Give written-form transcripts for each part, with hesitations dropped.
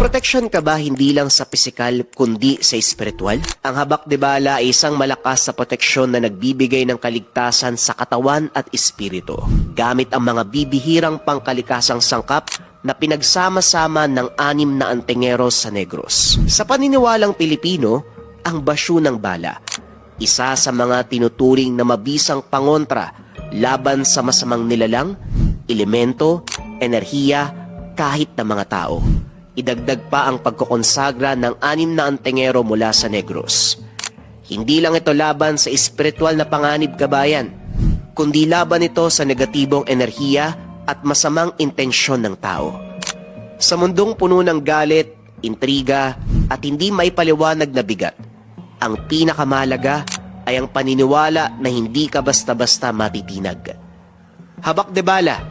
proteksyon ka ba hindi lang sa pisikal kundi sa espiritual? Ang habak de bala ay isang malakas sa proteksyon na nagbibigay ng kaligtasan sa katawan at espiritu. Gamit ang mga bibihirang pangkalikasang sangkap na pinagsama-sama ng 6 na antengeros sa Negros. Sa paniniwalang Pilipino, ang basyo ng bala, isa sa mga tinuturing na mabisang pangontra laban sa masamang nilalang, elemento, enerhiya, kahit na mga tao. Idagdag pa ang pagkokonsagra ng 6 na antingero mula sa Negros. Hindi lang ito laban sa espiritual na panganib kabayan, kundi laban ito sa negatibong enerhiya at masamang intensyon ng tao. Sa mundong puno ng galit, intriga at hindi maipaliwanag na bigat, ang pinakamahalaga ay ang paniniwala na hindi ka basta-basta matitinag. Habak de bala,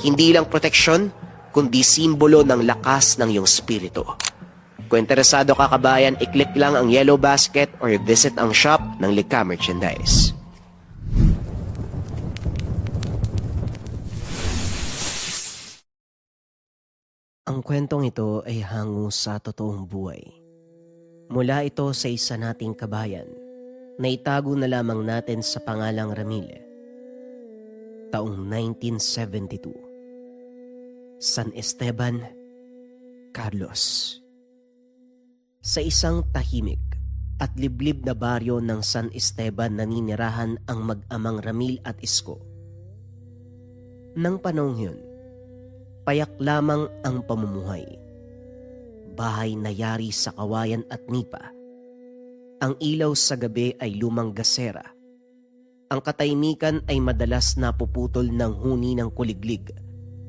hindi lang proteksyon, kundi simbolo ng lakas ng iyong spirito. Kung interesado ka kabayan, i-click lang ang yellow basket or visit ang shop ng Likha Merchandise. Ang kwentong ito ay hango sa totoong buhay. Mula ito sa isa nating kabayan na itago na lamang natin sa pangalang Ramil. Taong 1972. San Esteban, Carlos. Sa isang tahimik at liblib na baryo ng San Esteban naninirahan ang mag-amang Ramil at Isko. Nang panahong yun, payak lamang ang pamumuhay. Bahay na yari sa kawayan at nipa. Ang ilaw sa gabi ay lumang gasera. Ang katahimikan ay madalas napuputol ng huni ng kuliglig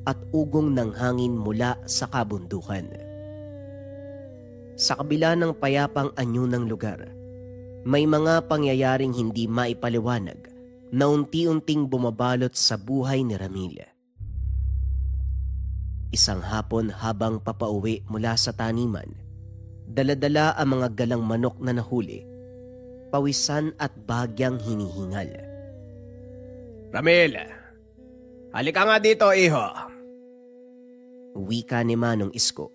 at ugong ng hangin mula sa kabundukan. Sa kabila ng payapang anyo ng lugar, may mga pangyayaring hindi maipaliwanag na unti-unting bumabalot sa buhay ni Ramil. Isang hapon habang papauwi mula sa taniman, dala-dala ang mga galang manok na nahuli, pawisan at bagyang hinihingal. Ramil, halika nga dito, iho. Wika ni Manong Isko.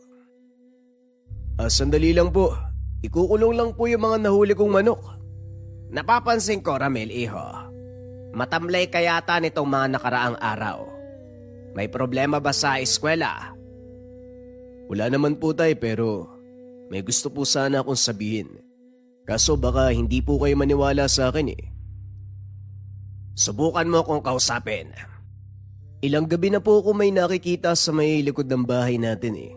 Sandali lang po. Ikukulong lang po yung mga nahuli kong manok. Napapansin ko, Ramil, iho. Matamlay ka yata nitong mga nakaraang araw. May problema ba sa eskwela? Wala naman po tay, pero may gusto po sana akong sabihin. Kaso baka hindi po kayo maniwala sa akin eh. Subukan mo kong kausapin. Ilang gabi na po ako may nakikita sa may likod ng bahay natin eh.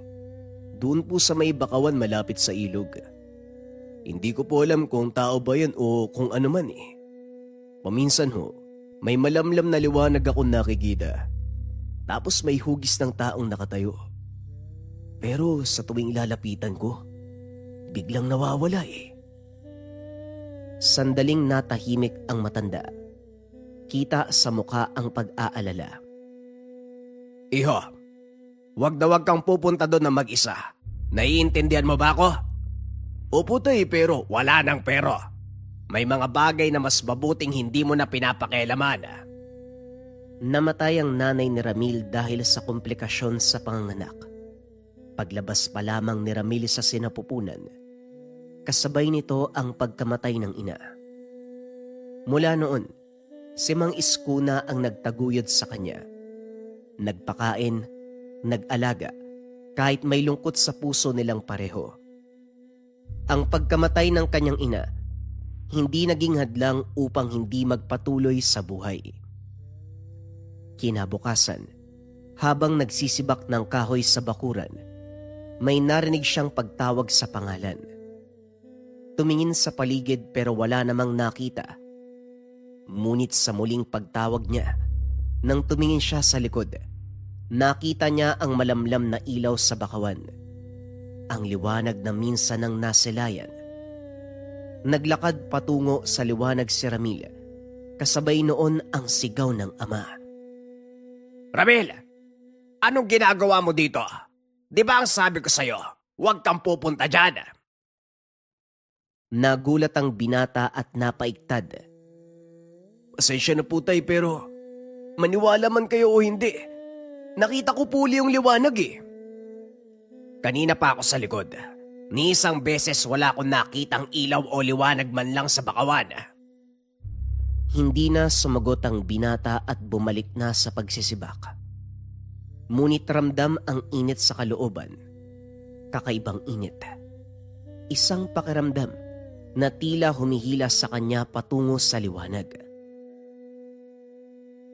Doon po sa may bakawan malapit sa ilog. Hindi ko po alam kung tao ba yan o kung ano man eh. Paminsan ho, may malamlam na liwanag akong nakikita. Tapos may hugis ng taong nakatayo. Pero sa tuwing lalapitan ko, biglang nawawala eh. Sandaling natahimik ang matanda. Kita sa muka ang pag-aalala. Iho, wag na wag kang pupunta doon na mag-isa. Naiintindihan mo ba ako? Opo tay, pero wala nang pero. May mga bagay na mas mabuting hindi mo na pinapakialaman. Namatay ang nanay ni Ramil dahil sa komplikasyon sa panganganak. Paglabas pa lamang ni Ramil sa sinapupunan, kasabay nito ang pagkamatay ng ina. Mula noon, si Mang Isko na ang nagtaguyod sa kanya. Nagpakain, nag-alaga, kahit may lungkot sa puso nilang pareho. Ang pagkamatay ng kanyang ina, hindi naging hadlang upang hindi magpatuloy sa buhay. Kinabukasan, habang nagsisibak ng kahoy sa bakuran, may narinig siyang pagtawag sa pangalan. Tumingin sa paligid pero wala namang nakita. Ngunit sa muling pagtawag niya, nang tumingin siya sa likod, nakita niya ang malamlam na ilaw sa bakawan. Ang liwanag na minsan ang nasilayan. Naglakad patungo sa liwanag si Ramil, kasabay noon ang sigaw ng ama. Ramil, anong ginagawa mo dito? Di ba ang sabi ko sa'yo, huwag kang pupunta dyan? Nagulat ang binata at napaiktad. Pasensya na po tay, pero maniwala man kayo o hindi, nakita ko po yung liwanag eh. Kanina pa ako sa likod. Ni isang beses wala akong nakitang ilaw o liwanag man lang sa bakawan. Hindi na sumagot ang binata at bumalik na sa pagsisibak. Ngunit ramdam ang init sa kalooban. Kakaibang init. Isang pakiramdam na tila humihila sa kanya patungo sa liwanag.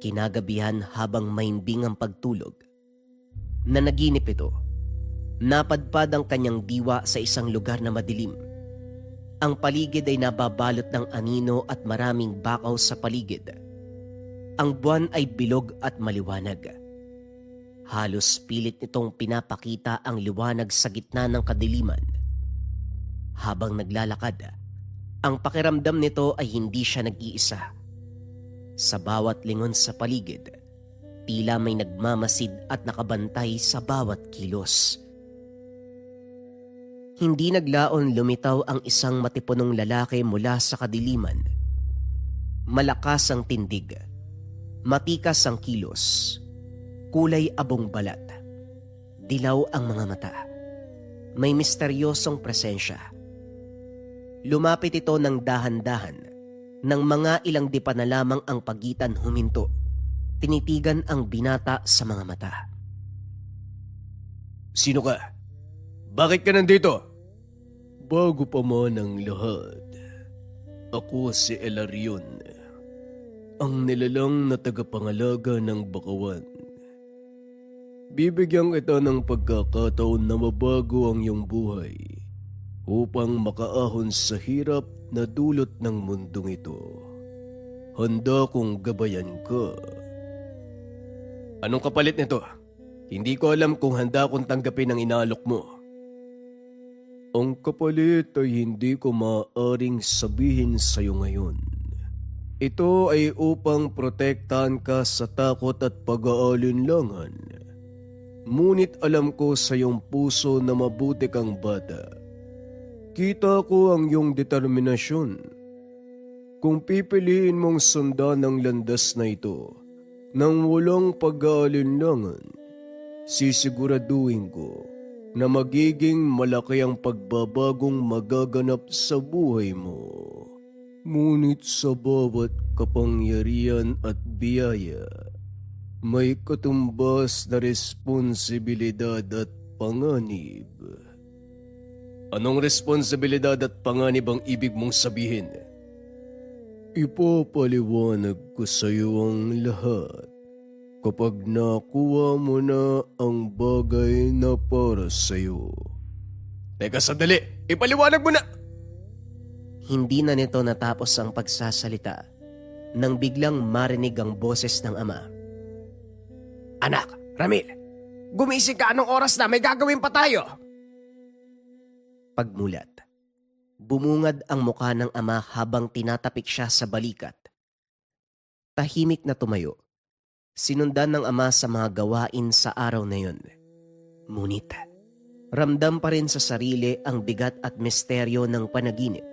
Kinagabihan habang maimbing ang pagtulog, na naginip ito, napadpad ang kanyang diwa sa isang lugar na madilim. Ang paligid ay nababalot ng anino at maraming bakaw sa paligid. Ang buwan ay bilog at maliwanag. Halos pilit nitong pinapakita ang liwanag sa gitna ng kadiliman. Habang naglalakad, ang pakiramdam nito ay hindi siya nag-iisa. Sa bawat lingon sa paligid, tila may nagmamasid at nakabantay sa bawat kilos. Hindi naglaon lumitaw ang isang matipunong lalaki mula sa kadiliman. Malakas ang tindig, matikas ang kilos, kulay abong balat, dilaw ang mga mata. May misteryosong presensya. Lumapit ito ng dahan-dahan, nang mga ilang dipa na lamang ang pagitan huminto. Tinitigan ang binata sa mga mata. Sino ka? Bakit ka nandito? Bago pa man ang lahat, ako si Elarion, ang nilalang na tagapangalaga ng bakawan. Bibigyan kita ng pagkakataon na mabago ang iyong buhay upang makaahon sa hirap na dulot ng mundong ito. Handa kong gabayan ka. Anong kapalit nito? Hindi ko alam kung handa akong tanggapin ang inaalok mo. Ang kapalit ay hindi ko maaaring sabihin sa iyo ngayon. Ito ay upang protektahan ka sa takot at pag-aalinlangan. Ngunit alam ko sa iyong puso na mabuti kang bata. Kita ko ang iyong determinasyon. Kung pipiliin mong sundan ang landas na ito nang walang pag-aalinlangan, sisiguraduhin ko na magiging malaki ang pagbabagong magaganap sa buhay mo. Ngunit sa bawat kapangyarihan at biyaya, may katumbas na responsibilidad at panganib. Anong responsibilidad at panganib ang ibig mong sabihin? Ipapaliwanag ko sa iyo ang lahat kapag nakuha mo na ang bagay na para sa iyo. Teka sandali, ipaliwanag mo na! Hindi na nito natapos ang pagsasalita nang biglang marinig ang boses ng ama. Anak, Ramil, gumising ka, anong oras na? May gagawin pa tayo! Pagmulat, bumungad ang mukha ng ama habang tinatapik siya sa balikat. Tahimik na tumayo. Sinundan ng ama sa mga gawain sa araw na yun. Ngunit, ramdam pa rin sa sarili ang bigat at misteryo ng panaginip.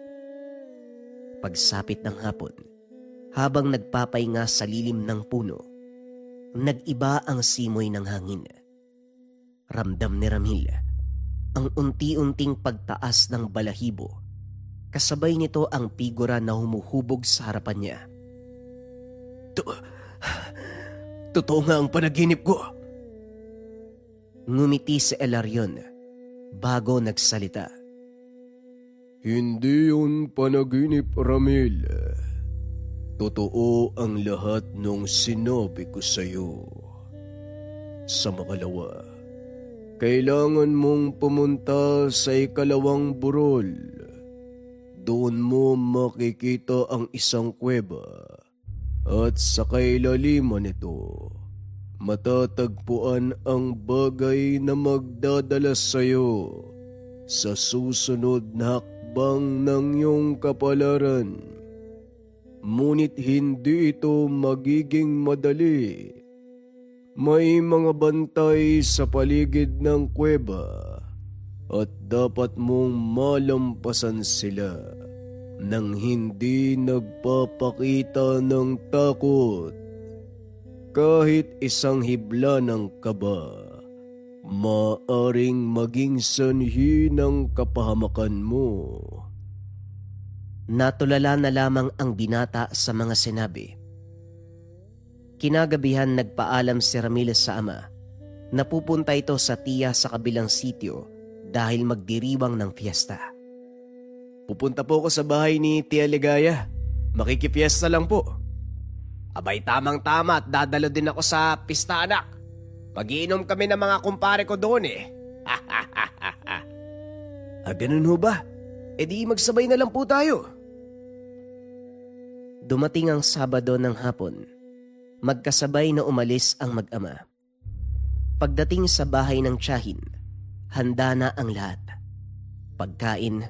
Pagsapit ng hapon, habang nagpapahinga sa lilim ng puno, nag-iba ang simoy ng hangin. Ramdam ni Ramil ang unti-unting pagtaas ng balahibo. Kasabay nito ang figura na humuhubog sa harapan niya. Totoo nga ang panaginip ko. Ngumiti si Elarion bago nagsalita. Hindi yun panaginip, Ramil. Totoo ang lahat nung sinabi ko sa'yo. Sa makalawa, kailangan mong pumunta sa ikalawang burol. Doon mo makikita ang isang kuweba. At sa kailaliman nito, matatagpuan ang bagay na magdadala sa'yo sa susunod na hakbang ng iyong kapalaran. Ngunit hindi ito magiging madali. May mga bantay sa paligid ng kuweba at dapat mong malampasan sila nang hindi nagpapakita ng takot. Kahit isang hibla ng kaba maaring maging sanhi ng kapahamakan mo. Natulala na lamang ang binata sa mga sinabi. Kinagabihan nagpaalam si Ramirez sa ama na pupunta ito sa tiya sa kabilang sitio dahil magdiriwang ng fiesta. Pupunta po ako sa bahay ni Tia Ligaya. Makikipiesta lang po. Abay tamang-tama at dadalo din ako sa pista, anak. Pag-iinom kami ng mga kumpare ko doon eh. Ganun ho ba? E di magsabay na lang po tayo. Dumating ang Sabado ng hapon. Magkasabay na umalis ang mag-ama. Pagdating sa bahay ng tiyahin, handa na ang lahat. Pagkain,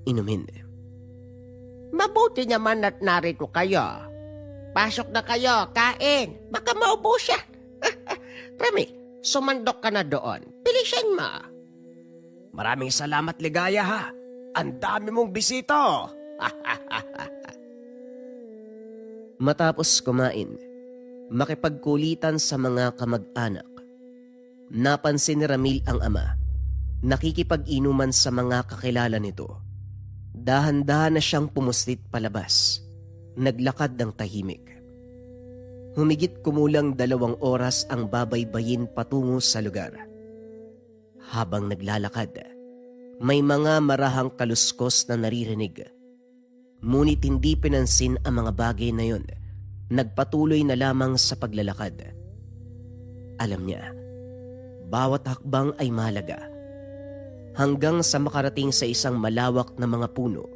inumin. Mabuti naman at narito kayo. Pasok na kayo, kain. Baka maubos siya. Rami, sumandok ka na doon. Bilisan mo. Maraming salamat, Ligaya ha. Ang dami mong bisita. Matapos kumain, makipagkulitan sa mga kamag-anak. Napansin ni Ramil ang ama. Nakikipag-inuman sa mga kakilala nito. Dahan-dahan na siyang pumuslit palabas. Naglakad ng tahimik. Humigit kumulang 2 oras ang babaybayin patungo sa lugar. Habang naglalakad, may mga marahang kaluskos na naririnig. Ngunit hindi pinansin ang mga bagay na yon. Nagpatuloy na lamang sa paglalakad. Alam niya, bawat hakbang ay mahalaga. Hanggang sa makarating sa isang malawak na mga puno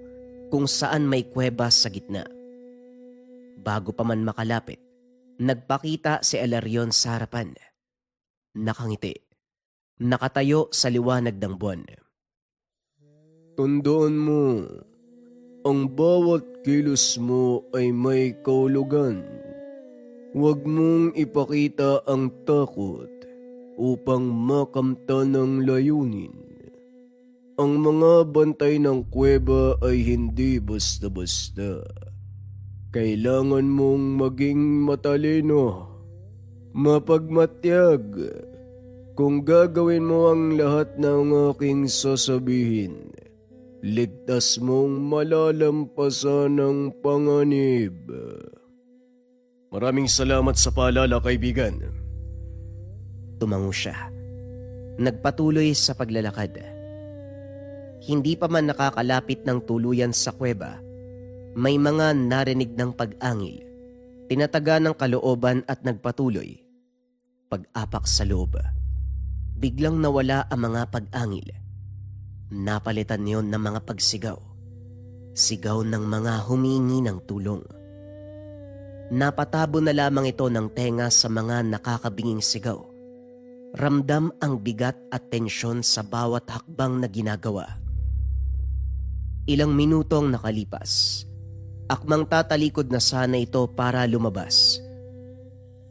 kung saan may kuweba sa gitna. Bago pa man makalapit, nagpakita si Hilarion sa harapan. Nakangiti. Nakatayo sa liwanag ng buwan. Tandaan mo, ang bawat kilos mo ay may kahulugan. Huwag mong ipakita ang takot upang makamtan ng layunin. Ang mga bantay ng kuweba ay hindi basta-basta. Kailangan mong maging matalino, mapagmatyag. Kung gagawin mo ang lahat ng aking sasabihin, ligtas mong malalampasan ng panganib. Maraming salamat sa paalala, kaibigan. Tumango siya. Nagpatuloy sa paglalakad. Hindi pa man nakakalapit ng tuluyan sa kuweba, may mga narinig ng pag-angil. Tinataga ng kalooban at nagpatuloy. Pag-apak sa loob. Biglang nawala ang mga pag-angil. Napalitan niyon ng mga pagsigaw. Sigaw ng mga humingi ng tulong. Napatabo na lamang ito ng tenga sa mga nakakabinging sigaw. Ramdam ang bigat at tensyon sa bawat hakbang na ginagawa. Ilang minutong nakalipas. Akmang tatalikod na sana ito para lumabas.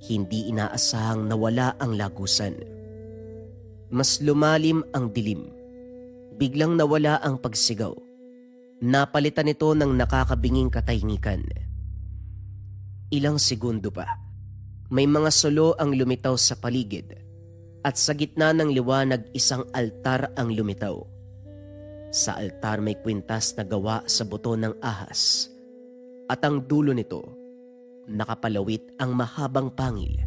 Hindi inaasahang nawala ang lagusan. Mas lumalim ang dilim. Biglang nawala ang pagsigaw. Napalitan ito ng nakakabinging katahimikan. Ilang segundo pa, may mga solo ang lumitaw sa paligid at sa gitna ng liwanag isang altar ang lumitaw. Sa altar may kwintas na gawa sa buto ng ahas at ang dulo nito nakapalawit ang mahabang pangil.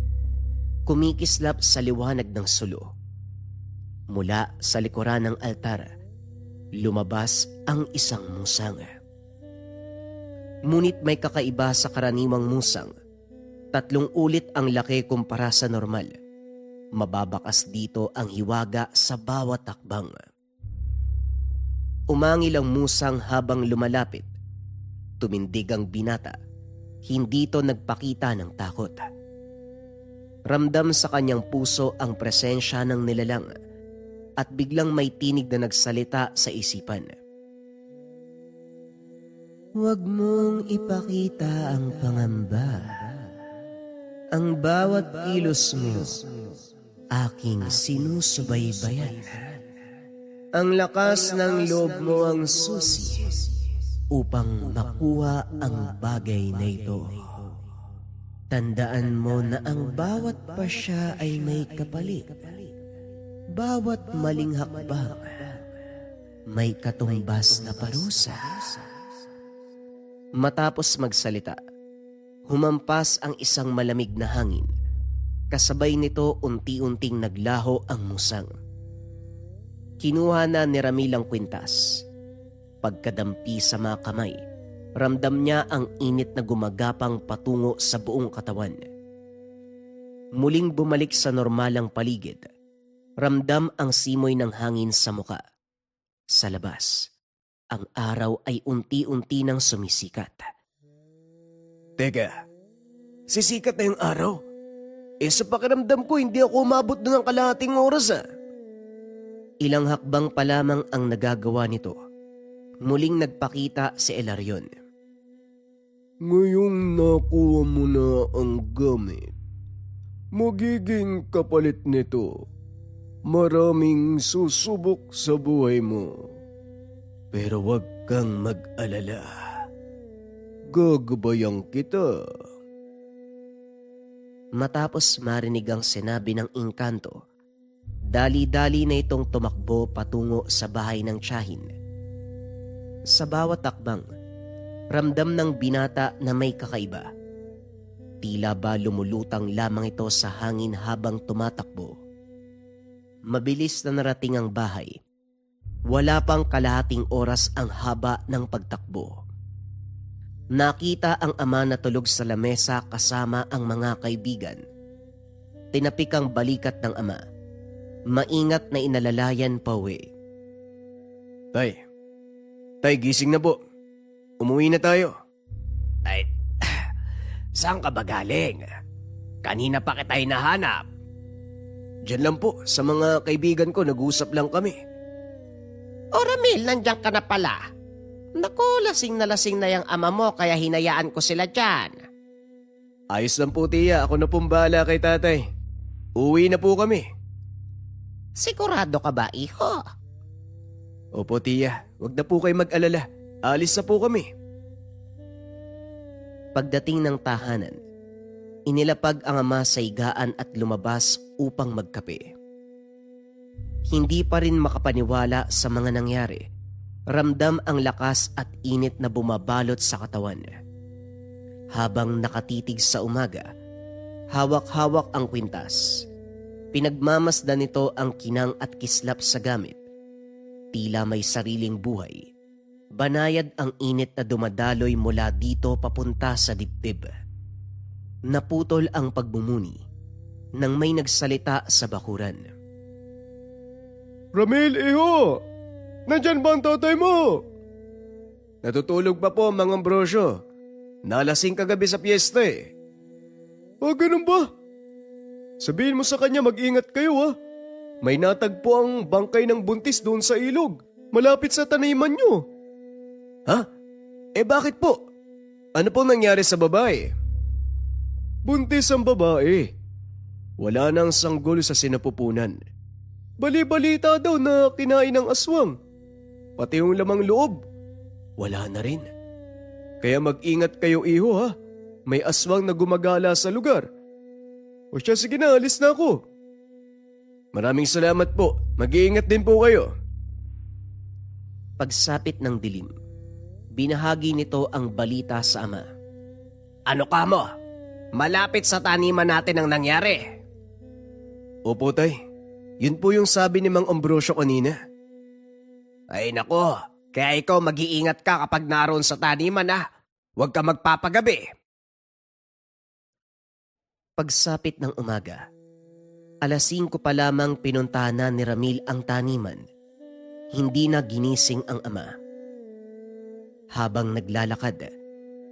Kumikislap sa liwanag ng solo. Mula sa likuran ng altar, lumabas ang isang musang. Ngunit may kakaiba sa karaniwang musang. 3 ulit ang laki kumpara sa normal. Mababakas dito ang hiwaga sa bawat takbang. Umangil ang musang habang lumalapit. Tumindig ang binata. Hindi ito nagpakita ng takot. Ramdam sa kanyang puso ang presensya ng nilalang at biglang may tinig na nagsalita sa isipan. Huwag mong ipakita ang pangamba. Ang bawat kilos mo, aking sinusubaybayan. Ang lakas ng loob mo ang susi upang makuha ang bagay na ito. Tandaan mo na ang bawat pasya ay may kapalit. bawat maling hakbang may katumbas na parusa. Matapos magsalita, humampas ang isang malamig na hangin. Kasabay nito unti-unting naglaho ang musang. Kinuha na ni Ramil ang kwintas. Pagkadampi sa mga kamay, ramdam niya ang init na gumagapang patungo sa buong katawan. Muling bumalik sa normalang paligid. Ramdam ang simoy ng hangin sa muka. Sa labas, ang araw ay unti-unti nang sumisikat. Teka, sisikat na yung araw? Sa pakiramdam ko hindi ako umabot doon ng kalahating oras Ilang hakbang pa lamang ang nagagawa nito. Muling nagpakita si Hilarion. Ngayong nakuha mo na ang gamit, magiging kapalit nito. Maraming susubok sa buhay mo. Pero wag kang mag-alala. Gagabayan kita. Matapos marinig ang sinabi ng engkanto, dali-dali na itong tumakbo patungo sa bahay ng tiyahin. Sa bawat takbang, ramdam ng binata na may kakaiba. Tila ba lumulutang lamang ito sa hangin habang tumatakbo. Mabilis na narating ang bahay. Wala pang kalahating oras ang haba ng pagtakbo. Nakita ang ama na tulog sa lamesa kasama ang mga kaibigan. Tinapik ang balikat ng ama. Maingat na inalalayan pa uwi. Tay, gising na po. Umuwi na tayo. Ay, saan ka ba galing? Kanina pa kita hinahanap. Diyan lang po, sa mga kaibigan ko, nag-usap lang kami. O Ramil, nandiyan ka na pala. Naku, lasing na yung ama mo kaya hinayaan ko sila dyan. Ayos lang po, tiya. Ako na pong bahala kay tatay. Uwi na po kami. Sigurado ka ba, iho? Opo, tiya. Huwag na po kayo mag-alala. Alis na po kami. Pagdating ng tahanan, inilapag ang ama sa higaan at lumabas upang magkape. Hindi pa rin makapaniwala sa mga nangyari. Ramdam ang lakas at init na bumabalot sa katawan. Habang nakatitig sa umaga, hawak-hawak ang kwintas. Pinagmamasdan nito ang kinang at kislap sa gamit. Tila may sariling buhay. Banayad ang init na dumadaloy mula dito papunta sa dibdib. Naputol ang pagbumuni nang may nagsalita sa bakuran. Ramil, iho! Nandyan ba ang tatay mo? Natutulog pa po, Mang Ambrosio. Nalasing kagabi sa piyesta ganun ba? Sabihin mo sa kanya mag-ingat kayo May natagpo ang bangkay ng buntis doon sa ilog, malapit sa taniman nyo. Ha? Bakit po? Ano po nangyari sa babae? Buntis ang babae. Wala nang sanggol sa sinapupunan. Bali-balita daw na kinain ng aswang. Pati yung lamang loob, wala na rin. Kaya mag-ingat kayo, iho May aswang na gumagala sa lugar. O siya, sige na, alis na ako. Maraming salamat po. Mag-iingat din po kayo. Pagsapit ng dilim, binahagi nito ang balita sa ama. Ano ka mo? Malapit sa taniman natin ang nangyari. Opo, tay. Yun po yung sabi ni Mang Ambrosio kanina. Ay nako, kaya ikaw mag-iingat ka kapag naroon sa taniman Huwag ka magpapagabi. Pagsapit ng umaga, 5:00 pa lamang pinuntahan na ni Ramil ang taniman. Hindi na ginising ang ama. Habang naglalakad,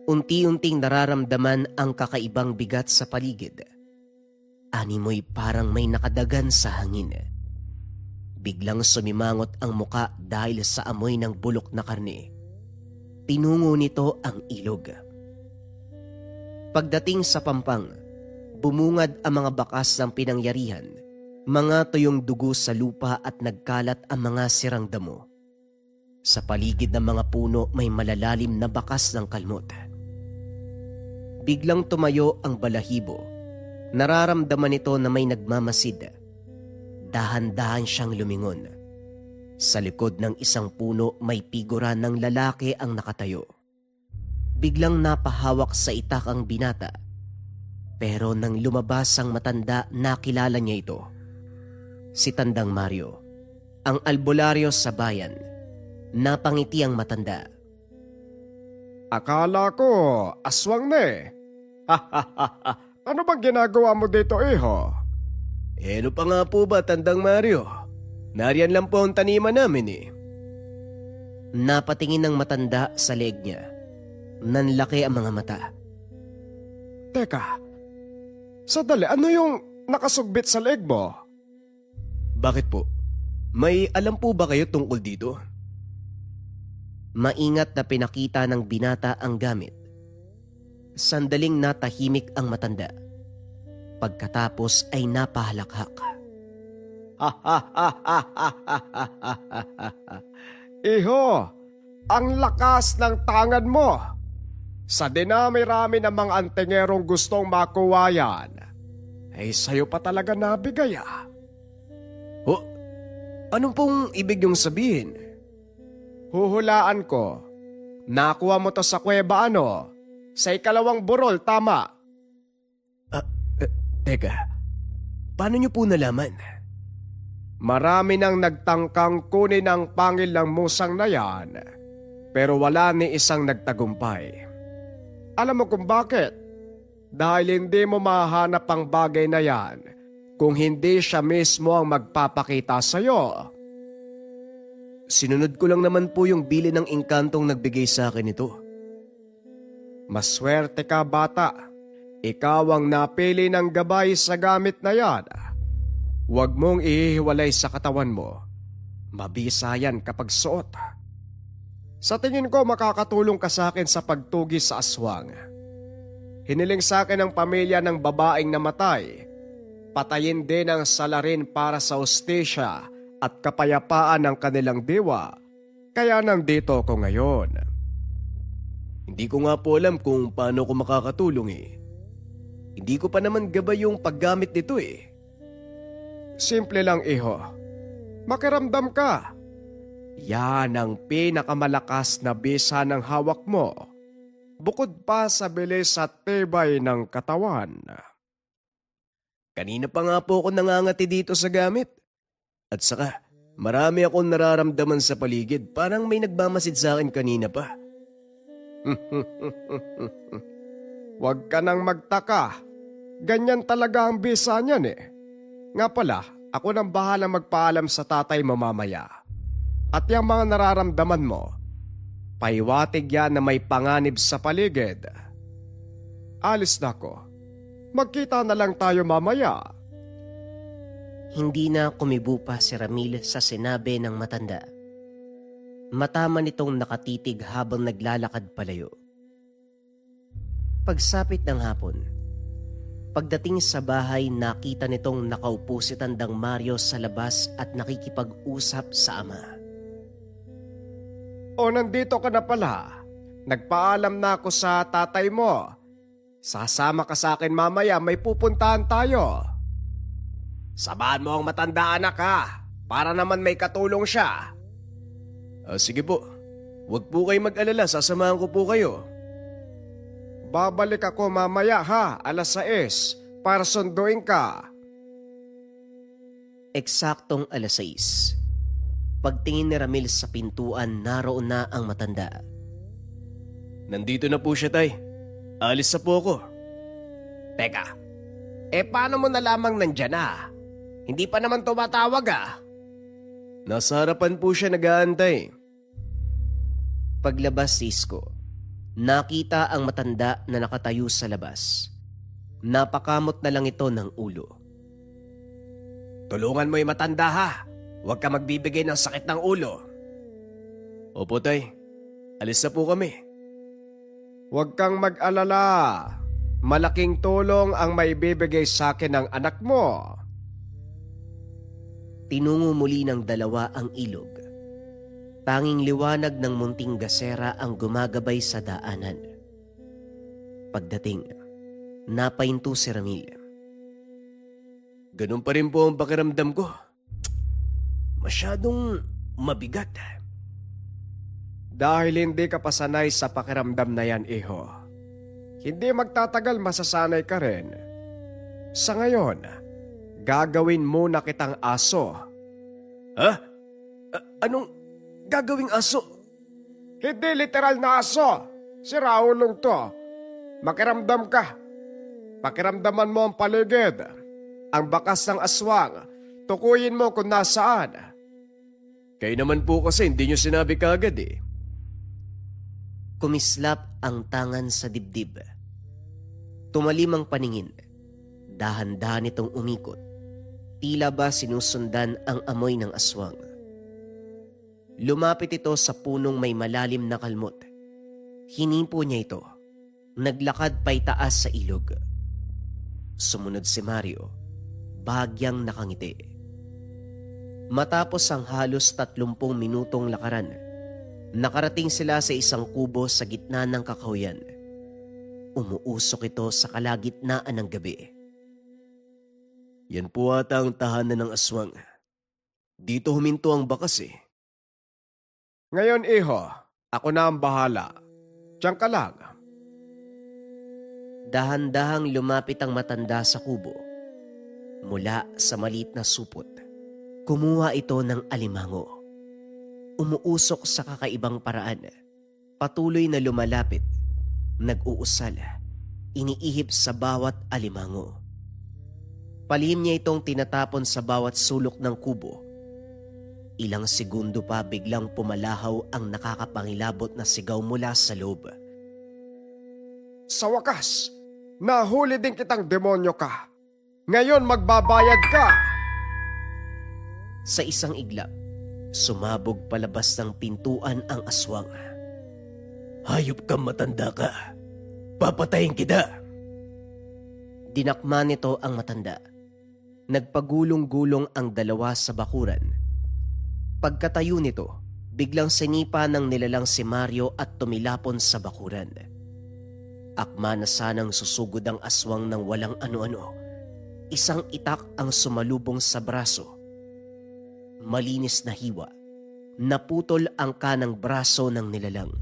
unti-unting nararamdaman ang kakaibang bigat sa paligid. Animoy parang may nakadagan sa hangin. Biglang sumimangot ang muka dahil sa amoy ng bulok na karne. Tinungo nito ang ilog. Pagdating sa pampang, bumungad ang mga bakas ng pinangyarihan, mga tuyong dugo sa lupa at nagkalat ang mga sirang damo. Sa paligid ng mga puno may malalalim na bakas ng kalmot. Biglang tumayo ang balahibo. Nararamdaman nito na may nagmamasid. dahan-dahan siyang lumingon. Sa likod ng isang puno may figura ng lalaki ang nakatayo. Biglang napahawak sa itak ang binata. Pero nang lumabas ang matanda, nakilala niya ito. Si Tandang Mario, ang albularyo sa bayan. Napangiti ang matanda. Akala ko, aswang na eh. Ano bang ginagawa mo dito, iho? Ano pa nga po ba, Tandang Mario? Nariyan lang po ang taniman namin eh. Napatingin ng matanda sa leeg niya. Nanlaki ang mga mata. Teka, sadali, ano yung nakasugbit sa leeg mo? Bakit po? May alam po ba kayo tungkol dito? Maingat na pinakita ng binata ang gamit. Sandaling natahimik ang matanda. Pagkatapos ay napahalakhak. Iho, ang lakas ng tangan mo. Sa dinami-rami ng mga antingerong gustong makuha yan, ay sa'yo pa talaga nabigay ah. Ho? Anong pong ibig niyong sabihin? Huhulaan ko. Nakuha mo to sa kuweba ano? Sa ikalawang burol, tama. Teka, paano niyo po nalaman? Marami nang nagtangkang kunin ang pangil ng musang na yan, pero wala ni isang nagtagumpay. Alam mo kung bakit? Dahil hindi mo mahanap ang bagay na yan kung hindi siya mismo ang magpapakita sa'yo. Sinunod ko lang naman po yung bili ng engkantong nagbigay sa akin ito. Maswerte ka, bata. Ikaw ang napili ng gabay sa gamit na yan. Huwag mong ihiwalay sa katawan mo. Mabisa yan kapag suot. Sa tingin ko makakatulong ka sa akin sa pagtugi sa aswang. Hiniling sa akin ng pamilya ng babaeng namatay. Patayin din ang salarin para sa hustisya at kapayapaan ng kanilang diwa. Kaya nandito ko ngayon. Hindi ko nga po alam kung paano ko makakatulong eh. Hindi ko pa naman gabay yung paggamit nito eh. Simple lang, iho. Makiramdam ka. Yan ang pinakamalakas na bisa ng hawak mo. Bukod pa sa bilis at tibay ng katawan. Kanina pa nga po ako nangangati dito sa gamit. At saka, marami akong nararamdaman sa paligid. Parang may nagmamasid sa akin kanina pa. Huwag ka nang magtaka. Ganyan talaga ang bisa niyan eh. Nga pala, ako nang bahala magpaalam sa tatay mo mamaya. At yung mga nararamdaman mo, paiwatig yan na may panganib sa paligid. Alis na ako. Magkita na lang tayo mamaya. Hindi na kumibo pa si Ramil sa sinabi ng matanda. Matama nitong nakatitig habang naglalakad palayo. Pagsapit ng hapon, pagdating sa bahay nakita nitong nakaupo si Tandang Mario sa labas at nakikipag-usap sa ama. O nandito ka na pala. Nagpaalam na ako sa tatay mo. Sasama ka sa akin mamaya, may pupuntahan tayo. Sabahan mo ang matanda anak ha, para naman may katulong siya. Sige po, huwag po kayo mag-alala, sasamahan ko po kayo. Babalik ako mamaya ha, 6:00, para sunduin ka. Eksaktong 6:00. Pagtingin ni Ramil sa pintuan, naroon na ang matanda. Nandito na po siya, tay. Alis na po ako. Teka, paano mo nalamang nandyan na? Hindi pa naman tumatawag ah. Nasa harapan po siya nag-aantay. Paglabas si Isko, nakita ang matanda na nakatayo sa labas. Napakamot na lang ito ng ulo. Tulungan mo yung matanda ha. Huwag ka magbibigay ng sakit ng ulo. Opo, tay. Alis na po kami. Huwag kang mag-alala. Malaking tulong ang maibibigay sa akin ng anak mo. Tinungo muli ng dalawa ang ilog. Tanging liwanag ng munting gasera ang gumagabay sa daanan. Pagdating, napahinto si Ramil. Ganun pa rin po ang pakiramdam ko. Masyadong mabigat. Dahil hindi ka pasanay sa pakiramdam na yan, iho. Hindi magtatagal masasanay ka rin. Sa ngayon, gagawin muna kitang aso. Ha? Anong gagawing aso? Hindi literal na aso. Si Raulong to. Makiramdam ka. Pakiramdaman mo ang paligid. Ang bakas ng aswang. Tukuyin mo kung nasaan. Kayo naman po kasi hindi nyo sinabi kagad eh. Kumislap ang tangan sa dibdib. Tumalim ang paningin. Dahan-dahan itong umikot. Tila ba sinusundan ang amoy ng aswang. Lumapit ito sa punong may malalim na kalmot. Hinipo niya ito. Naglakad paitaas sa ilog. Sumunod si Mario. Bahagyang nakangiti. Matapos ang halos 30 minutong lakaran, nakarating sila sa isang kubo sa gitna ng kakahuyan. Umuusok ito sa kalagitnaan ng gabi. Yan po ata ang tahanan ng aswang. Dito huminto ang bakas eh. Ngayon, iho, ako na ang bahala. Diyan ka lang. Dahan-dahang lumapit ang matanda sa kubo. Mula sa maliit na supot, kumuha ito ng alimango. Umuusok sa kakaibang paraan. Patuloy na lumalapit. Nag-uusal. Iniihip sa bawat alimango. Palihim niya itong tinatapon sa bawat sulok ng kubo. Ilang segundo pa biglang pumalahaw ang nakakapangilabot na sigaw mula sa loob. Sa wakas, nahuli din kitang demonyo ka. Ngayon magbabayad ka. Sa isang iglap, sumabog palabas ng pintuan ang aswang. Hayop kang matanda ka. Papatayin kita. Dinakma nito ang matanda. Nagpagulong-gulong ang dalawa sa bakuran. Pagkatayo nito, biglang sinipa ng nilalang si Mario at tumilapon sa bakuran. Akma na sanang susugod ang aswang ng walang ano-ano. Isang itak ang sumalubong sa braso. Malinis na hiwa. Naputol ang kanang braso ng nilalang.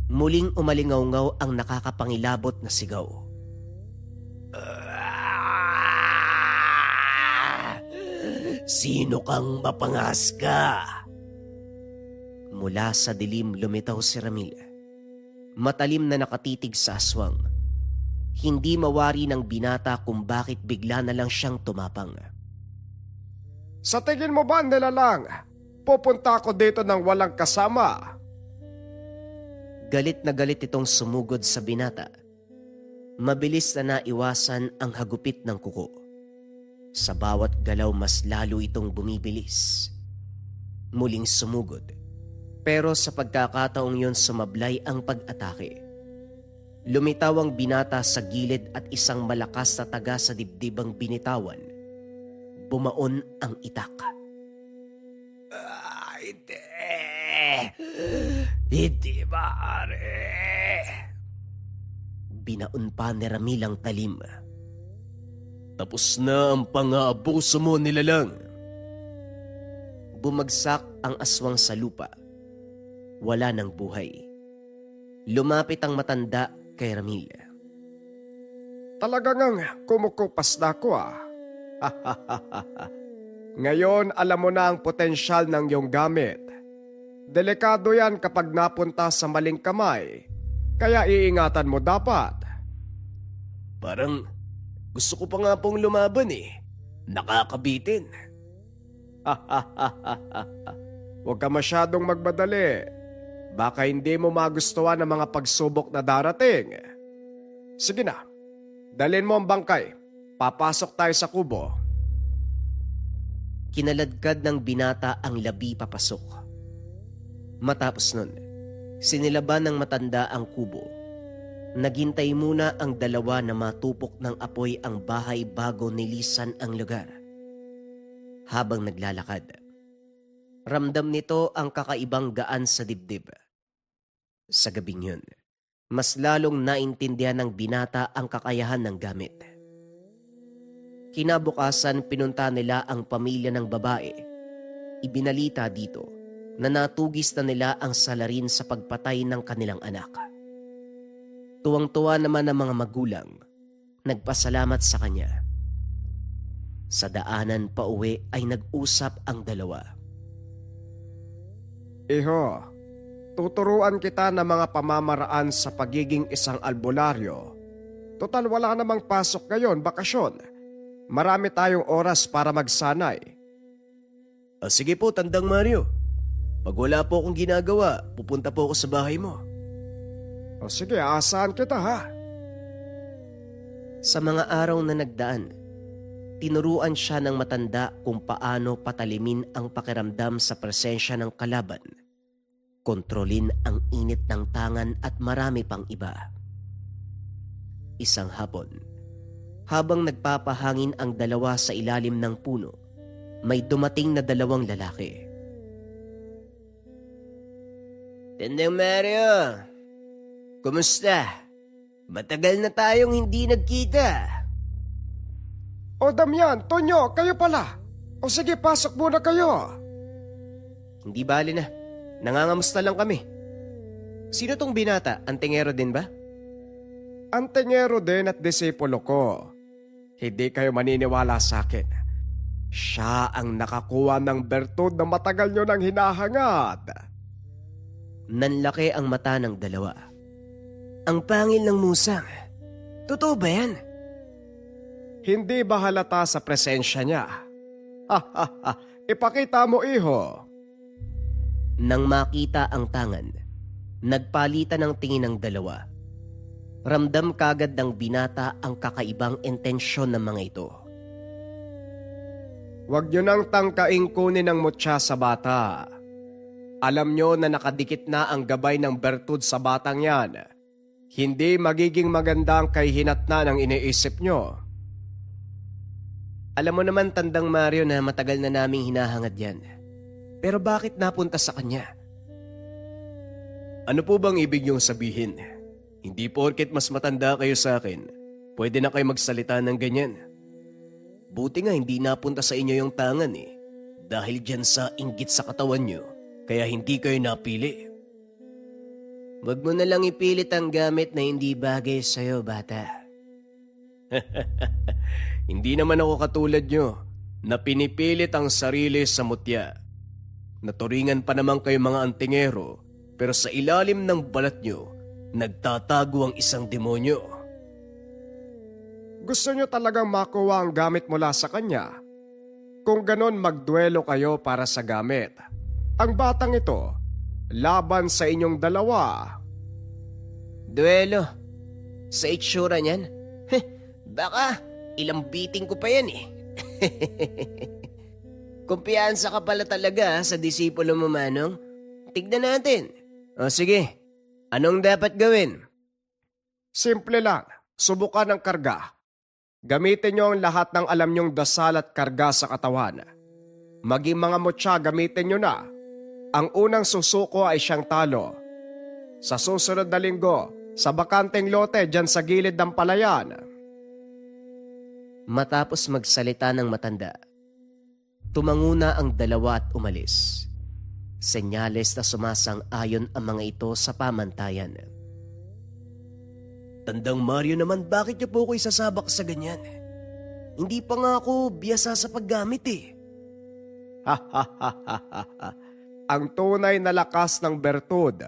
Muling umalingaw-ngaw ang nakakapangilabot na sigaw. Sino kang mapangas ka? Mula sa dilim lumitaw si Ramil. Matalim na nakatitig sa aswang. Hindi mawari ng binata kung bakit bigla na lang siyang tumapang. Sa tingin mo ba nilalang, pupunta ako dito ng walang kasama? Galit na galit itong sumugod sa binata. Mabilis na naiwasan ang hagupit ng kuko. Sa bawat galaw mas lalo itong bumibilis. Muling sumugod. Pero sa pagkakataong yon sumablay ang pag-atake. Lumitaw ang binata sa gilid at isang malakas na taga sa dibdib ang binitawan. Bumaon ang itak. Hindi. Hindi maaari. Binaon pa ni Ramil ang talim. Tapos na ang pang-aabuso mo, nilalang. Bumagsak ang aswang sa lupa. Wala ng buhay. Lumapit ang matanda kay Ramil. Talaga ngang kumukupas na ako ah. Ngayon alam mo na ang potensyal ng iyong gamit. Delikado yan kapag napunta sa maling kamay. Kaya iingatan mo dapat. Parang gusto ko pa nga pong lumaban eh. Nakakabitin. Huwag ka masyadong magmadali. Baka hindi mo magustuhan ang mga pagsubok na darating. Sige na, dalhin mo ang bangkay. Papasok tayo sa kubo. Kinaladkad ng binata ang labi papasok. Matapos nun, sinilaban ng matanda ang kubo. Naghintay muna ang dalawa na matupok ng apoy ang bahay bago nilisan ang lugar. Habang naglalakad, ramdam nito ang kakaibang gaan sa dibdib. Sa gabing yun, mas lalong naintindihan ng binata ang kakayahan ng gamit. Kinabukasan pinunta nila ang pamilya ng babae ibinalita dito na natugis na nila ang salarin sa pagpatay ng kanilang anak. Tuwang-tuwa naman ang mga magulang, nagpasalamat sa kanya. Sa daanan pauwi ay nag-usap ang dalawa. Iho, tuturuan kita ng mga pamamaraan sa pagiging isang albularyo. Total wala namang pasok ngayon, bakasyon. Marami tayong oras para magsanay. Sige po, Tandang Mario. Pag wala po akong ginagawa, pupunta po ako sa bahay mo. O sige, asahan kita ha. Sa mga araw na nagdaan, tinuruan siya ng matanda kung paano patalimin ang pakiramdam sa presensya ng kalaban, kontrolin ang init ng tangan at marami pang iba. Isang hapon, habang nagpapahangin ang dalawa sa ilalim ng puno, may dumating na dalawang lalaki. Tandang Mario, kumusta? Matagal na tayong hindi nagkita. O Damian, Tonyo, kayo pala. O sige, pasok muna kayo. Hindi bali na, nangangamusta lang kami. Sino tong binata? Antingero din ba? Antingero din at disipulo ko. Hindi kayo maniniwala sa akin. Siya ang nakakuha ng bertud na matagal nyo nang hinahangad. Nanlaki ang mata ng dalawa. Ang pangil ng musang. Totoo ba yan? Hindi ba halata sa presensya niya? Ipakita mo, iho. Nang makita ang tangan, nagpalitan ng tingin ng dalawa. Ramdam kagad ng binata ang kakaibang intensyon ng mga ito. Huwag nyo nang tangkaing kunin ang mutya sa bata. Alam nyo na nakadikit na ang gabay ng bertud sa batang yan. Hindi magiging maganda ang kahihinatnan ang iniisip nyo. Alam mo naman, Tandang Mario, na matagal na naming hinahangad yan. Pero bakit napunta sa kanya? Ano po bang ibig niyong sabihin? Hindi porket mas matanda kayo sa akin, pwede na kayo magsalita ng ganyan. Buti nga hindi napunta sa inyo yung tangan eh. Dahil dyan sa inggit sa katawan niyo, kaya hindi kayo napili. Wag mo na lang ipilit ang gamit na hindi bagay sa'yo, bata. Hindi naman ako katulad nyo na pinipilit ang sarili sa mutya. Naturingan pa naman kayo mga antingero, pero sa ilalim ng balat nyo, nagtatago ang isang demonyo. Gusto nyo talagang makuha ang gamit mula sa kanya? Kung ganon, magduelo kayo para sa gamit. Ang batang ito, laban sa inyong dalawa. Duelo? Sa itsura niyan? Baka ilang beating ko pa yan eh. Kumpiyansa ka pala talaga sa disipulo mo, Manong. Tignan natin. O sige, anong dapat gawin? Simple lang, subukan ang karga. Gamitin nyo ang lahat ng alam nyong dasal at karga sa katawan. Maging mga mutya, gamitin nyo na. Ang unang susuko ay siyang talo. Sa susunod na linggo, sa bakanteng lote dyan sa gilid ng palayan. Matapos magsalita ng matanda, tumanguna ang dalawa at umalis. Senyales na sumasang-ayon ang mga ito sa pamantayan. Tandang Mario naman, bakit niyo po ako isasabak sa ganyan? Hindi pa nga ako biyasa sa paggamit eh. Ang tunay na lakas ng bertud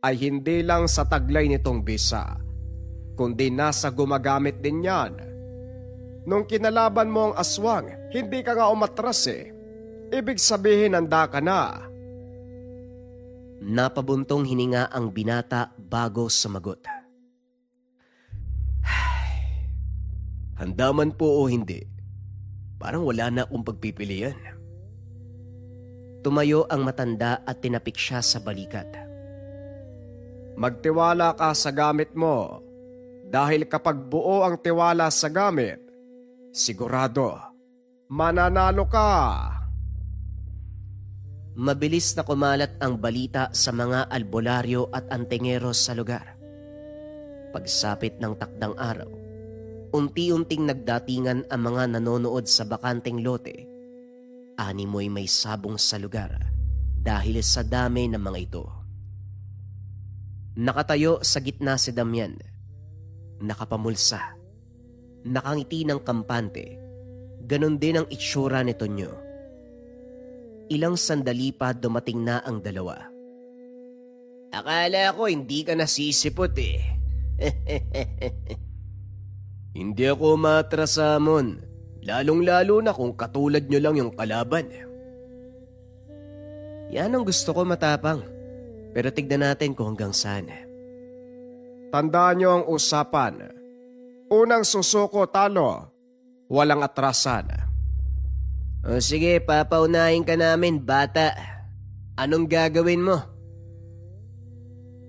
ay hindi lang sa taglay nitong bisa, kundi nasa gumagamit din yan. Nung kinalaban mo ang aswang, hindi ka nga umatras eh. Ibig sabihin handa ka na. Napabuntong hininga ang binata bago sumagot. Handa man po o hindi, parang wala na akong pagpipilian. Tumayo ang matanda at tinapik siya sa balikat. Magtiwala ka sa gamit mo. Dahil kapag buo ang tiwala sa gamit, sigurado, mananalo ka. Mabilis na kumalat ang balita sa mga albularyo at antingero sa lugar. Pagsapit ng takdang araw, unti-unting nagdatingan ang mga nanonood sa bakanteng lote Animoy may sabong sa lugar dahil sa dami ng mga ito. Nakatayo sa gitna si Damian, nakapamulsa, nakangiti ng kampante, ganon din ang itsura ni Tonyo. Ilang sandali pa dumating na ang dalawa. Akala ko hindi ka nasisipot eh. Hindi ako matras sa hamon, lalong-lalo na kung katulad nyo lang yung kalaban. Yan ang gusto ko, matapang. Pero tignan natin kung hanggang saan. Tandaan niyo ang usapan. Unang susuko talo, walang atrasan. O sige, papaunahin ka namin, bata. Anong gagawin mo?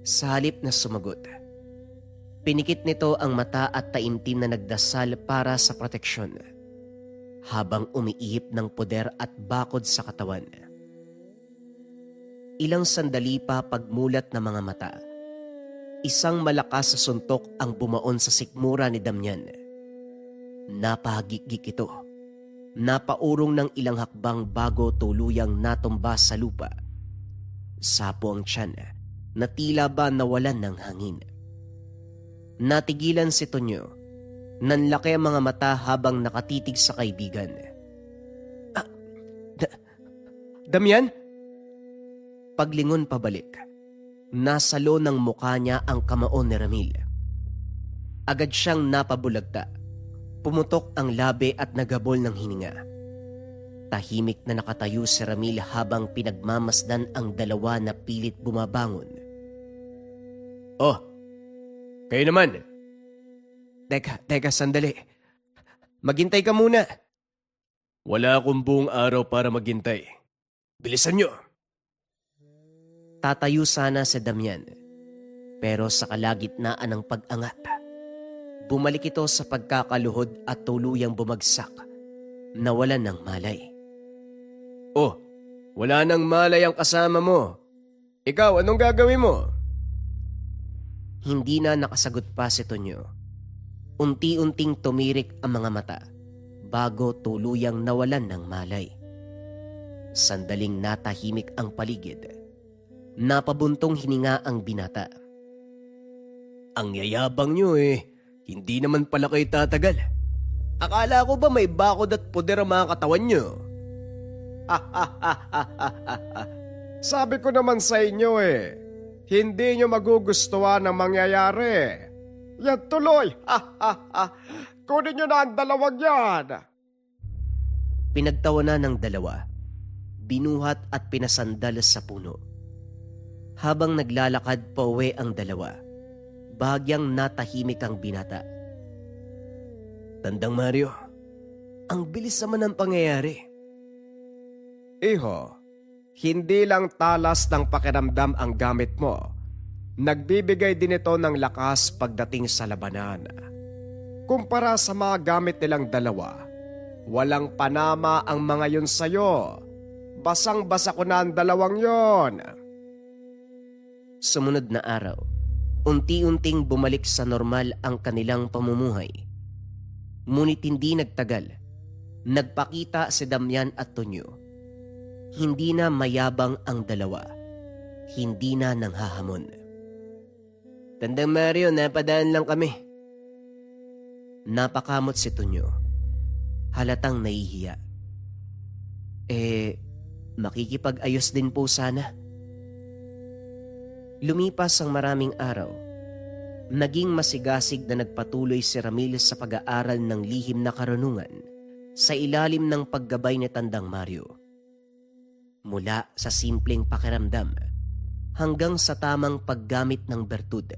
Sa halip na sumagot, pinikit nito ang mata at taimtim na nagdasal para sa proteksyon, habang umiihip ng poder at bakod sa katawan. Ilang sandali pa pagmulat ng mga mata, isang malakas sa suntok ang bumaon sa sikmura ni Damian. Napahagikik ito. Napaurong ng ilang hakbang bago tuluyang natumba sa lupa. Sapo ang tiyan na tila ba nawalan ng hangin. Natigilan si Tonyo. Nanlaki ang mga mata habang nakatitig sa kaibigan. Damian? Paglingon pabalik, nasalo ng mukha niya ang kamaon ni Ramil. Agad siyang napabulagta. Pumutok ang labi at nagabol ng hininga. Tahimik na nakatayo si Ramil habang pinagmamasdan ang dalawa na pilit bumabangon. Oh, kayo naman. Teka, sandali. Maghintay ka muna. Wala akong buong araw para maghintay. Bilisan nyo. Tatayo sana si Damian, pero sa kalagitnaan ng pag-angat, bumalik ito sa pagkakaluhod at tuluyang bumagsak, nawalan ng malay. Oh, wala nang malay ang kasama mo. Ikaw, anong gagawin mo? Hindi na nakasagot pa si Tonyo. Unti-unting tumirik ang mga mata bago tuluyang nawalan ng malay. Sandaling natahimik ang paligid. Napabuntong hininga ang binata. Ang yayabang nyo eh. Hindi naman pala kayo tatagal. Akala ko ba may bakod at poder ang mga katawan nyo? Sabi ko naman sa inyo eh, hindi nyo magugustuhan ang mangyayari. Yan tuloy! Kunin nyo na ang dalawang yan! Pinagtawanan ng dalawa, binuhat at pinasandal sa puno. Habang naglalakad pauwi ang dalawa, bahagyang natahimik ang binata. Tandang Mario, ang bilis naman ng pangyayari. Iho, hindi lang talas ng pakiramdam ang gamit mo. Nagbibigay din ito ng lakas pagdating sa labanan. Kumpara sa mga gamit nilang dalawa, walang panama ang mga yun sa'yo. Basang-basa ko na ang dalawang yon. Sumunod na araw, unti-unting bumalik sa normal ang kanilang pamumuhay. Ngunit hindi nagtagal, nagpakita si Damian at Tonyo. Hindi na mayabang ang dalawa, hindi na nanghahamon. Tandang Mario, napadaan lang kami. Napakamot si Tonyo, halatang nahihiya. Makikipag-ayos din po sana. Lumipas ang maraming araw. Naging masigasig na nagpatuloy si Ramil sa pag-aaral ng lihim na karunungan sa ilalim ng paggabay ni Tandang Mario. Mula sa simpleng pakiramdam hanggang sa tamang paggamit ng bertud,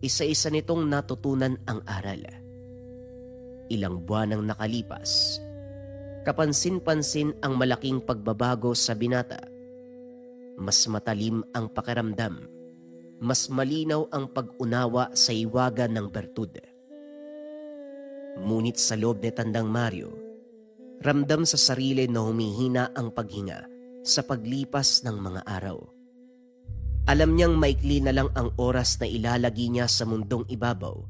isa-isa nitong natutunan ang aral. Ilang buwan ang nakalipas, kapansin-pansin ang malaking pagbabago sa binata. Mas matalim ang pakiramdam, mas malinaw ang pag-unawa sa iwaga ng bertud. Ngunit sa loob ni Tandang Mario, ramdam sa sarili na humihina ang paghinga sa paglipas ng mga araw. Alam niyang maikli na lang ang oras na ilalagi niya sa mundong ibabaw,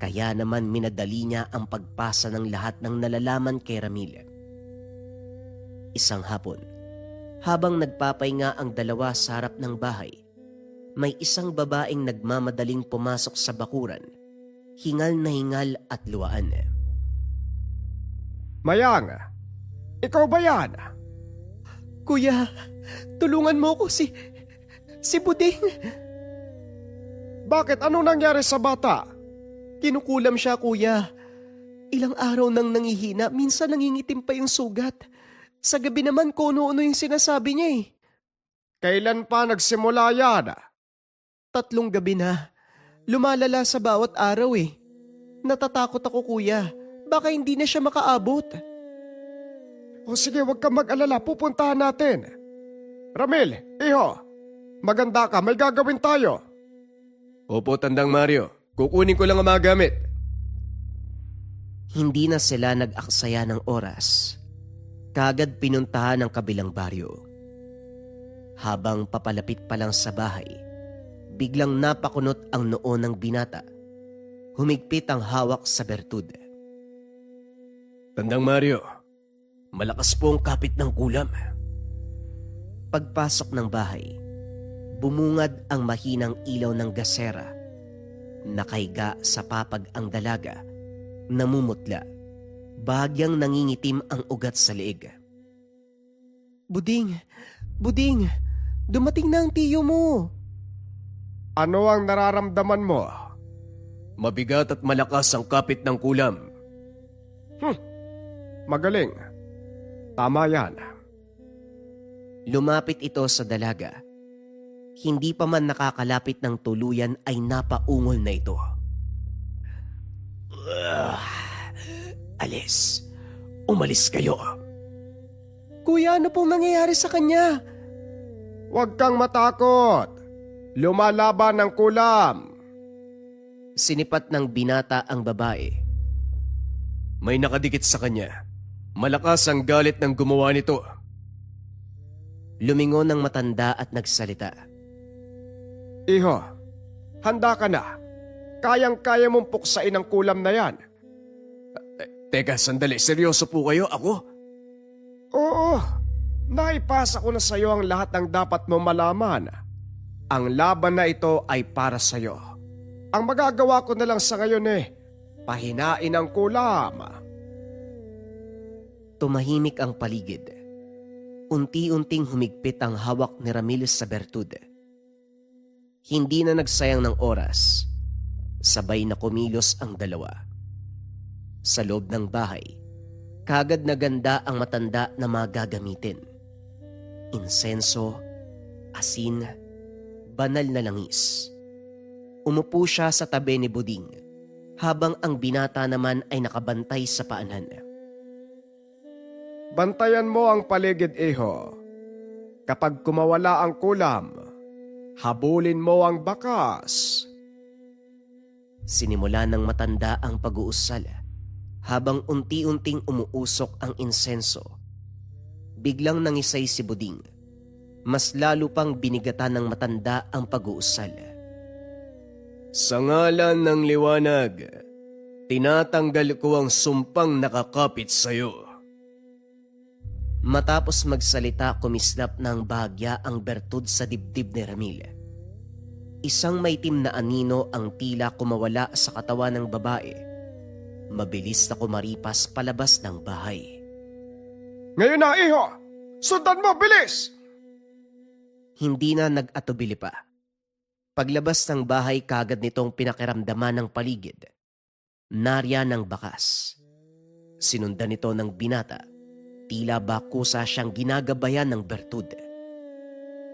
kaya naman minadali niya ang pagpasa ng lahat ng nalalaman kay Ramil. Isang hapon, habang nagpapahinga ang dalawa sa harap ng bahay, may isang babaeng nagmamadaling pumasok sa bakuran, hingal na hingal at luwaan. Mayang, ikaw ba yan? Kuya, tulungan mo ko si Buding. Bakit? Anong nangyari sa bata? Kinukulam siya, kuya. Ilang araw nang nangihina, minsan nangingitim pa yung sugat. Sa gabi naman kung ano-ano yung sinasabi niya eh. Kailan pa nagsimula yan? 3 gabi na. Lumalala sa bawat araw eh. Natatakot ako, kuya. Baka hindi na siya makaabot. O sige, huwag kang mag-alala. Pupuntahan natin. Ramil, iho. Maganda ka. May gagawin tayo. Opo, Tandang Mario. Kukunin ko lang ang mga gamit. Hindi na sila nag-aksaya ng oras. Kagad pinuntahan ang kabilang baryo. Habang papalapit pa lang sa bahay, biglang napakunot ang noo ng binata. Humigpit ang hawak sa bertud. Tandang Mario, malakas po ang kapit ng kulam. Pagpasok ng bahay, bumungad ang mahinang ilaw ng gasera. Nakahiga sa papag ang dalaga, namumutla. Bahagyang nangingitim ang ugat sa leeg. Buding, dumating na ang tiyo mo. Ano ang nararamdaman mo? Mabigat at malakas ang kapit ng kulam. Magaling. Tama yan. Lumapit ito sa dalaga. Hindi pa man nakakalapit ng tuluyan ay napaungol na ito. Alis, umalis kayo. Kuya, ano pong nangyayari sa kanya? Huwag kang matakot. Lumalaban ng kulam. Sinipat ng binata ang babae. May nakadikit sa kanya. Malakas ang galit ng gumawa nito. Lumingon ng matanda at nagsalita. Iho, handa ka na. Kayang-kaya mong puksain ang kulam na yan. Teka, sandali. Seryoso po kayo? Ako? Oo, naipasa ko na sa iyo ang lahat ng dapat mo malaman. Ang laban na ito ay para sa iyo. Ang magagawa ko na lang sa ngayon pahinain ang kulam. Tumahimik ang paligid. Unti-unting humigpit ang hawak ni Ramil sa bertud. Hindi na nagsayang ng oras. Sabay na kumilos ang dalawa. Sa loob ng bahay, kagad na ganda ang matanda na magagamitin. Insenso, asin, banal na langis. Umupo siya sa tabi ni Buding, habang ang binata naman ay nakabantay sa paanan. Bantayan mo ang paligid, iho. Kapag kumawala ang kulam, habulin mo ang bakas. Sinimula ng matanda ang pag-uusal habang unti-unting umuusok ang insenso. Biglang nangisay si Buding. Mas lalo pang binigatan ng matanda ang pag-uusal. Sa ngalan ng liwanag, tinatanggal ko ang sumpang nakakapit sa iyo. Matapos magsalita, kumislap ng bahagya ang bertud sa dibdib ni Ramil. Isang maitim na anino ang tila kumawala sa katawan ng babae. Mabilis na kumaripas palabas ng bahay. Ngayon na, iho! Sundan mo, bilis! Hindi na nag-atubili pa. Paglabas ng bahay, kagad nitong pinakiramdaman ng paligid. Narya ng bakas. Sinundan nito ng binata. Tila ba kusa siyang ginagabayan ng bertud.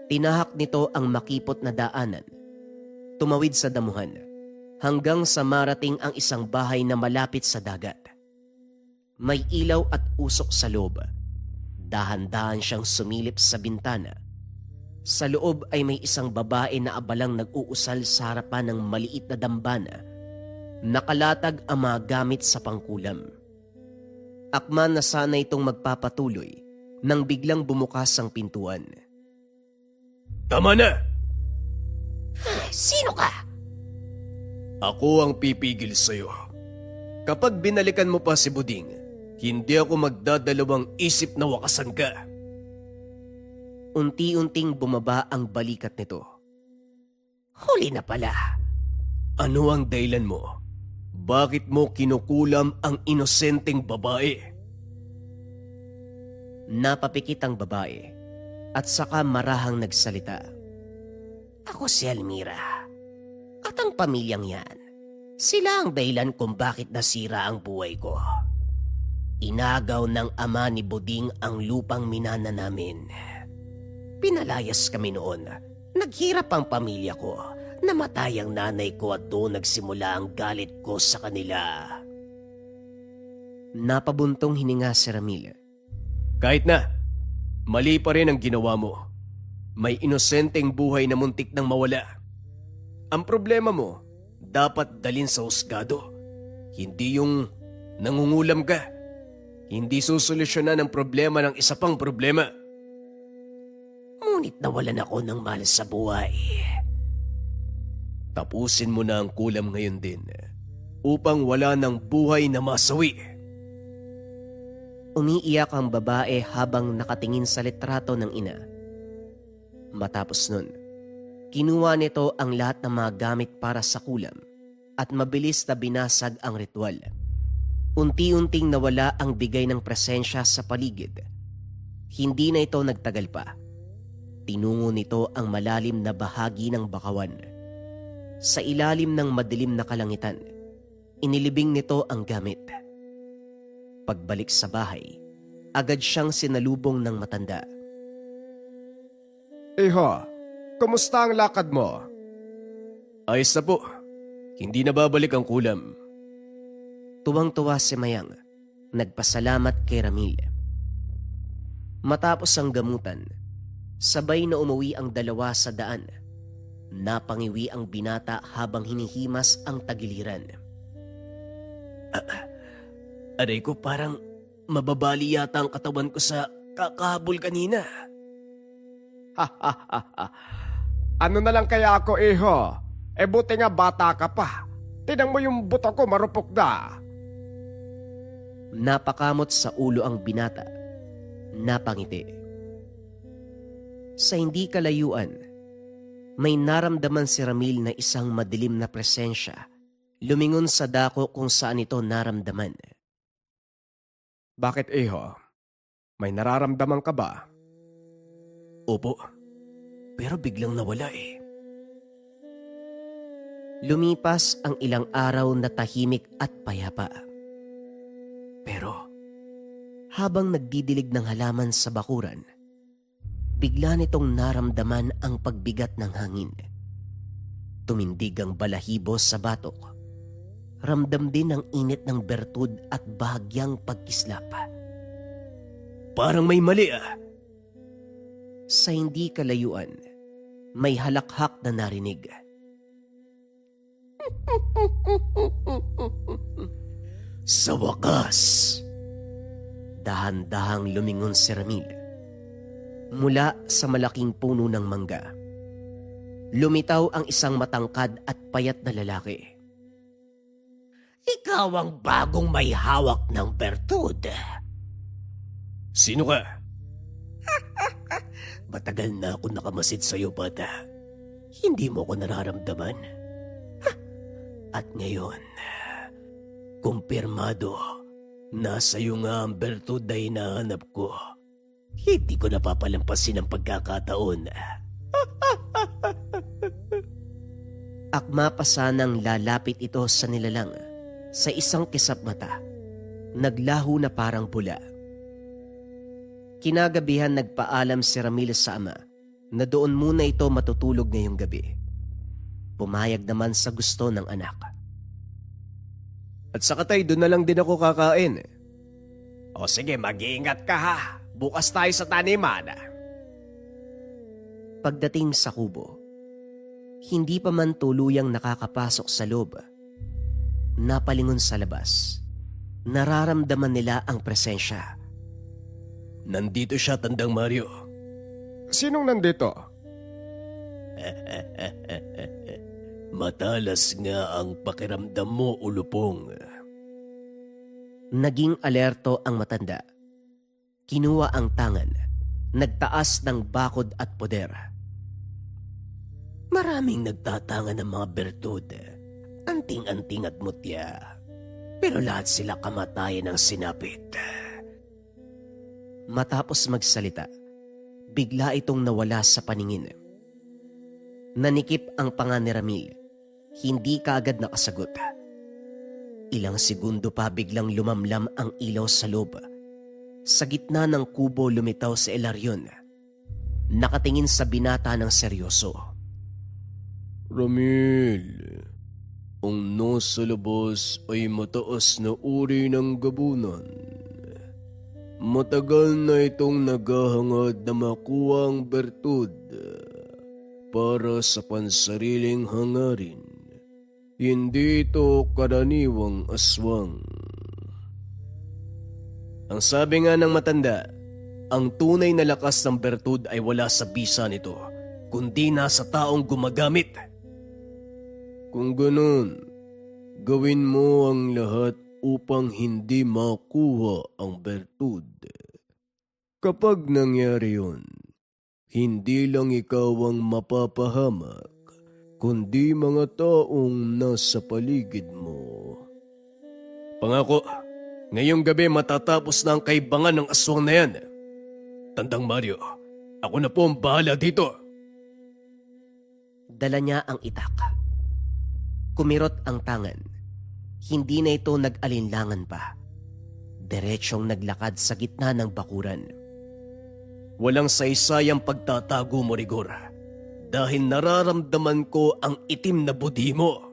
Tinahak nito ang makipot na daanan. Tumawid sa damuhan hanggang sa marating ang isang bahay na malapit sa dagat. May ilaw at usok sa loob. Dahan-dahan siyang sumilip sa bintana. Sa loob ay may isang babae na abalang nag-uusal sa harapan ng maliit na dambana. Nakalatag ang mga gamit sa pangkulam. Akman na sana itong magpapatuloy nang biglang bumukas ang pintuan. Tama na! Sino ka? Ako ang pipigil sa'yo. Kapag binalikan mo pa si Buding, hindi ako magdadalawang isip na wakasan ka. Unti-unting bumaba ang balikat nito. Huli na pala. Ano ang dahilan mo? Bakit mo kinukulam ang inosenteng babae? Napapikit ang babae at saka marahang nagsalita. Ako si Almira at ang pamilyang yan. Sila ang dahilan kung bakit nasira ang buhay ko. Inagaw ng ama ni Buding ang lupang minana namin. Pinalayas kami noon. Naghirap ang pamilya ko. Namatay ang nanay ko at doon nagsimula ang galit ko sa kanila. Napabuntong hininga si Ramil. Kahit na, mali pa rin ang ginawa mo. May inosenteng buhay na muntik nang mawala. Ang problema mo, dapat dalin sa husgado. Hindi yung nangungulam ka. Hindi susolusyonan ang problema ng isa pang problema. Ngunit nawalan ako ng mahal sa buhay. Tapusin mo na ang kulam ngayon din upang wala ng buhay na masawi. Umiiyak ang babae habang nakatingin sa litrato ng ina. Matapos nun, kinuha nito ang lahat ng mga gamit para sa kulam at mabilis na binasag ang ritual. Unti-unting nawala ang bigay ng presensya sa paligid. Hindi na ito nagtagal pa. Tinungo nito ang malalim na bahagi ng bakawan. Sa ilalim ng madilim na kalangitan, inilibing nito ang gamit. Pagbalik sa bahay, agad siyang sinalubong ng matanda. Iho, kumusta ang lakad mo? Ayos na po. Hindi na babalik ang kulam. Tuwang-tuwa si Mayang. Nagpasalamat kay Ramil. Matapos ang gamutan, sabay na umuwi ang dalawa sa daan. Napangiwi ang binata habang hinihimas ang tagiliran. Aray ko, parang mababali yata ang katawan ko sa kakahabol kanina. Ano na lang kaya ako, Iho? Buti nga bata ka pa. Tinang mo yung buto ko marupok na. Napakamot sa ulo ang binata. Napangiti. Sa hindi kalayuan, may naramdaman si Ramil na isang madilim na presensya. Lumingon sa dako kung saan ito naramdaman. Bakit, Iho? May nararamdaman ka ba? Opo, pero biglang nawala eh. Lumipas ang ilang araw na tahimik at payapa. Pero habang nagdidilig ng halaman sa bakuran, bigla nitong naramdaman ang pagbigat ng hangin. Tumindig ang balahibo sa batok. Ramdam din ang init ng bertud at bahagyang pagkislap. Parang may mali ah. Sa hindi kalayuan, may halakhak na narinig. Sa wakas! Dahan-dahang lumingon si Ramil. Mula sa malaking puno ng mangga, lumitaw ang isang matangkad at payat na lalaki. Ikaw ang bagong may hawak ng bertud. Sino ka? Matagal na ako nakamasid sa iyo, bata. Hindi mo ko nararamdaman. At ngayon, kumpirmado, nasa iyo nga ang bertud na hinahanap ko. Hindi ko napapalampasin ang pagkakataon. Akma pa sanang lalapit ito sa nilalang. Sa isang kisap mata, naglaho na parang pula. Kinagabihan nagpaalam si Ramil sa ama na doon muna ito matutulog ngayong gabi. Pumayag naman sa gusto ng anak. At saka tay, doon na lang din ako kakain. O sige, mag-iingat ka ha. Bukas tayo sa taniman. Pagdating sa kubo, hindi pa man tuluyang nakakapasok sa loob. Napalingon sa labas. Nararamdaman nila ang presensya. Nandito siya, Tandang Mario. Sinong nandito? Matalas nga ang pakiramdam mo, Ulupong. Naging alerto ang matanda. Kinuha ang tangan nagtaas ng bakod at poder. Maraming nagtatanga ng mga bertud, anting-anting at mutya, pero lahat sila kamatayan ng sinapit. Matapos magsalita, bigla itong nawala sa paningin. Nanikip ang panga ni Ramil, hindi kaagad nakasagot. Ilang segundo pa biglang lumamlam ang ilaw sa loob. Sa gitna ng kubo lumitaw si Hilarion. Nakatingin sa binata ng seryoso. Ramil, ang nasa labas ay mataas na uri ng gabunan. Matagal na itong naghahangad na makuha ang bertud para sa pansariling hangarin. Hindi ito karaniwang aswang. Ang sabi nga ng matanda, ang tunay na lakas ng bertud ay wala sa bisa nito, kundi nasa taong gumagamit. Kung ganun, gawin mo ang lahat upang hindi makuha ang bertud. Kapag nangyari yun, hindi lang ikaw ang mapapahamak, kundi mga taong nasa paligid mo. Pangako, ngayong gabi matatapos na ang kaibangan ng aswang na yan. Tandang Mario, ako na po ang bahala dito. Dala niya ang itak. Kumirot ang tangan. Hindi na ito nag-alinlangan pa. Diretsyong naglakad sa gitna ng bakuran. Walang saysayang pagtatago mo, Rigor. Dahil nararamdaman ko ang itim na budi mo.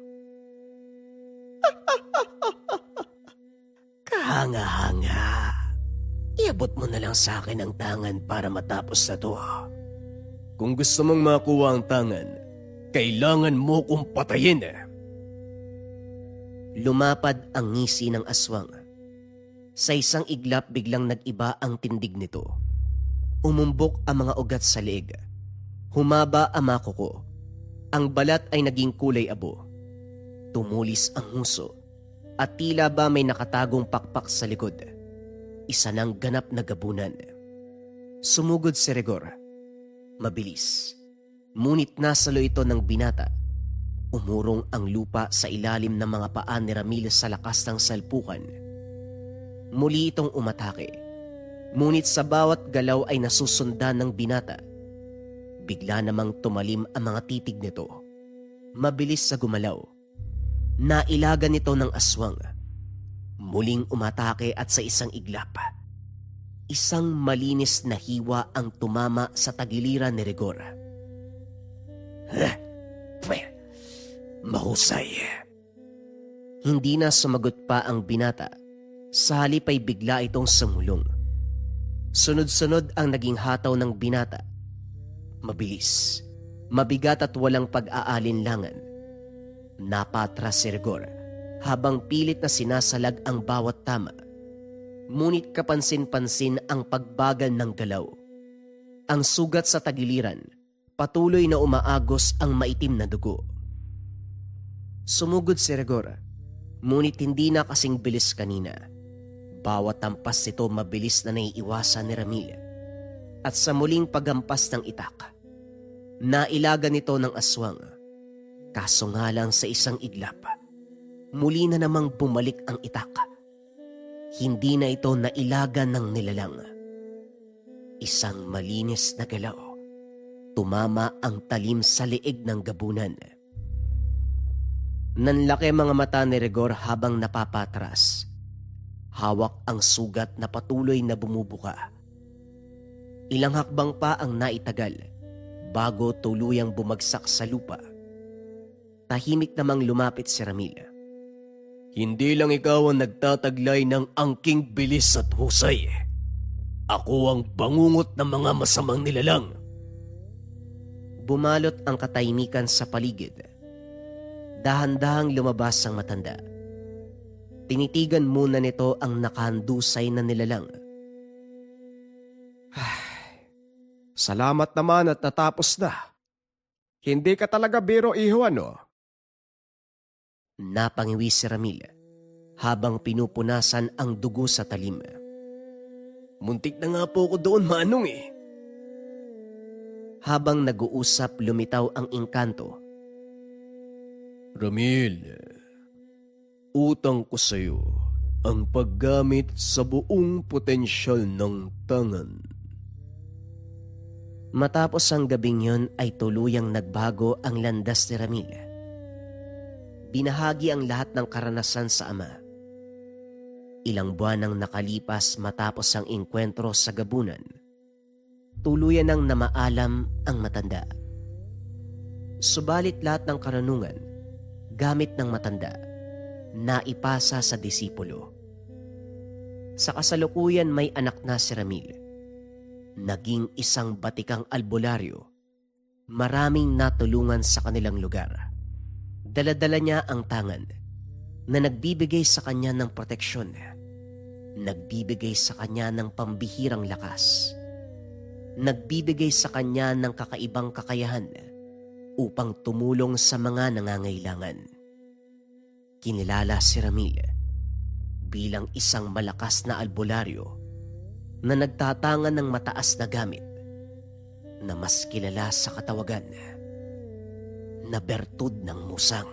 Kahanga-hanga. Iabot mo na lang sa akin ang tangan para matapos na to. Kung gusto mong makuha ang tangan, kailangan mo kong patayin. Lumapad ang ngisi ng aswang. Sa isang iglap biglang nag-iba ang tindig nito. Umumbok ang mga ugat sa leeg. Humaba ang mga kuko. Ang balat ay naging kulay abo. Tumulis ang nguso. At tila ba may nakatagong pakpak sa likod. Isa ng ganap na gabunan. Sumugod si Rigor. Mabilis. Ngunit nasalo ito ng binata. Umurong ang lupa sa ilalim ng mga paa ni Ramil sa lakas ng salpukan. Muli itong umatake. Ngunit sa bawat galaw ay nasusundan ng binata. Bigla namang tumalim ang mga titig nito. Mabilis sa gumalaw. Nailagan nito ng aswang. Muling umatake at sa isang iglap. Isang malinis na hiwa ang tumama sa tagiliran ni Rigor. Mahusay. Hindi na sumagot pa ang binata. Sa halip ay bigla itong sumulong. Sunod-sunod ang naging hataw ng binata. Mabilis, mabigat at walang pag-aalinlangan. Napatras si Rigor habang pilit na sinasalag ang bawat tama. Ngunit kapansin-pansin ang pagbagal ng galaw. Ang sugat sa tagiliran, patuloy na umaagos ang maitim na dugo. Sumugod si Rigor, ngunit hindi na kasing bilis kanina. Bawat tampas nito mabilis na naiiwasan ni Ramil. At sa muling paghampas ng itak, nailagan nito ng aswang. Kaso nga lang sa isang iglap, muli na namang bumalik ang itak. Hindi na ito nailagan ng nilalang. Isang malinis na galaw. Tumama ang talim sa leeg ng gabunan. Nanlaki mga mata ni Rigor habang napapatras. Hawak ang sugat na patuloy na bumubuka. Ilang hakbang pa ang naitagal bago tuluyang bumagsak sa lupa. Tahimik namang lumapit si Ramil. Hindi lang ikaw ang nagtataglay ng angking bilis at husay. Ako ang bangungot ng mga masamang nilalang. Bumalot ang katahimikan sa paligid. Dahan-dahang lumabas ang matanda. Tinitigan muna nito ang nakahandusay na nilalang. Salamat naman at natapos na. Hindi ka talaga biro, iho, ano? Napangiwi si Ramil habang pinupunasan ang dugo sa talim. Muntik na nga po ako doon, Manong eh. Habang nag-uusap, lumitaw ang engkanto. Ramil, utang ko sa'yo ang paggamit sa buong potensyal ng tangan. Matapos ang gabing yun ay tuluyang nagbago ang landas ni Ramil. Binahagi ang lahat ng karanasan sa ama. Ilang buwan ang nakalipas matapos ang engkwentro sa gabunan. Tuluyan nang namaalam ang matanda. Subalit lahat ng karanungan, gamit ng matanda, naipasa sa disipulo. Sa kasalukuyan may anak na si Ramil. Naging isang batikang albularyo. Maraming natulungan sa kanilang lugar. Daladala niya ang tangan na nagbibigay sa kanya ng proteksyon. Nagbibigay sa kanya ng pambihirang lakas. Nagbibigay sa kanya ng kakaibang kakayahan upang tumulong sa mga nangangailangan. Kinilala si Ramil bilang isang malakas na albularyo na nagtatangan ng mataas na gamit na mas kilala sa katawagan na bertud ng musang.